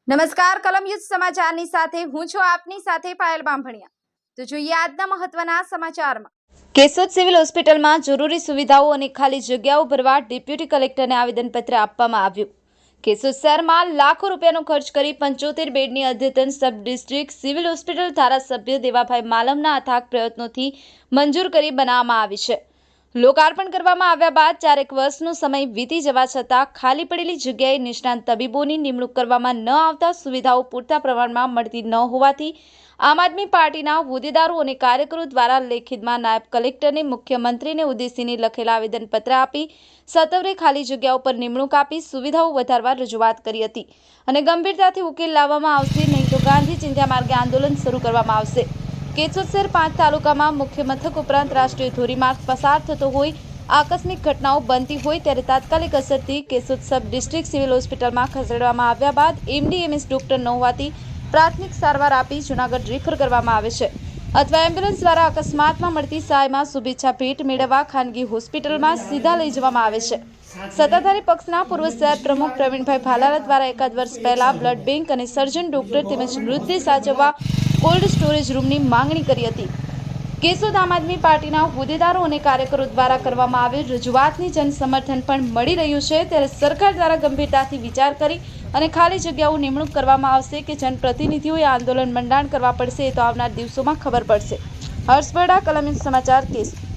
નમસ્કાર કલમ યુદ્ધ સમાચારની સાથે હું છું આપની સાથે પાયલ બામભણિયા। તો જોઈએ આજના મહત્વના સમાચારમાં। કેશોદ સિવિલ હોસ્પિટલમાં જરૂરી સુવિધાઓ અને ખાલી જગ્યાઓ ભરવા ડેપ્યુટી કલેક્ટરને આવેદનપત્ર આપવામાં આવ્યું। કેશોદ શહેરમાં લાખો રૂપિયાનો ખર્ચ કરી 75 બેડની અદ્યતન સબ ડિસ્ટ્રિક્ટ સિવિલ હોસ્પિટલ ધારાસભ્ય દેવાભાઈ માલમના અથાગ પ્રયત્નોથી મંજૂર કરી બનાવવામાં આવી છે। લોકાર્પણ કરવામાં આવ્યા બાદ 4 વર્ષનો સમય વીતી જવા છતાં ખાલી પડેલી જગ્યાએ નિષ્ણાંત તબીબોની નિમણૂક કરવામાં ન આવતા સુવિધાઓ પૂરતા પ્રમાણમાં મળતી ન હોવાથી આમ આદમી પાર્ટીના હોદ્દેદારો અને કાર્યકરો દ્વારા લેખિતમાં નાયબ કલેક્ટરને મુખ્યમંત્રીને ઉદ્દેશીને લખેલા આવેદનપત્ર આપી સત્વરે ખાલી જગ્યાઓ પર નિમણૂક આપી સુવિધાઓ વધારવા રજૂઆત કરી હતી અને ગંભીરતાથી ઉકેલ લાવવામાં આવશે, નહીં તો ગાંધી ચિંધ્યા માર્ગે આંદોલન શરૂ કરવામાં આવશે। કેશોદ શહેર 5 તાલુકામાં મુખ્ય મથક ઉપરાંત રાષ્ટ્રીય ધોરીમાર્ગ પસાર થતો હોય, આકસ્મિક ઘટનાઓ બનતી હોય ત્યારે તાત્કાલિક અસરથી કેશોદ સબ ડિસ્ટ્રિક્ટ સિવિલ હોસ્પિટલમાં ખસેડવામાં આવ્યા બાદ એમડી/એમએસ ડોક્ટર ન હોવાથી પ્રાથમિક સારવાર આપી જૂનાગઢ રેફર કરવામાં આવે છે અથવા એમ્બ્યુલન્સ દ્વારા અકસ્માતમાં મળતી સહાયમાં શુભેચ્છા ભેટ મેળવવા ખાનગી હોસ્પિટલમાં સીધા લઈ જવામાં આવે છે। સત્તાધારી પક્ષના પૂર્વ શહેર પ્રમુખ પ્રવીણભાઈ ભાલારા દ્વારા એકાદ વર્ષ પહેલા બ્લડ બેંક અને સર્જન ડોક્ટર તેમજ મૃતદેહ સાચવવા કોલ્ડ સ્ટોરેજ રૂમની માંગણી કરી હતી। કેશોદ આમ આદમી પાર્ટીના હોદ્દેદારો અને કાર્યકરો દ્વારા કરવામાં આવેલ રજૂઆતની જન સમર્થન પણ મળી રહ્યું છે, ત્યારે સરકાર દ્વારા ગંભીરતાથી વિચાર કરી અને ખાલી જગ્યાઓ નિમણૂક કરવામાં આવશે કે જનપ્રતિનિધિઓએ આંદોલન મંડાણ કરવા પડશે, એ તો આવનાર દિવસોમાં ખબર પડશે। હર્ષ બરડા, કલમ યુદ્ધ સમાચાર, કેશોદ।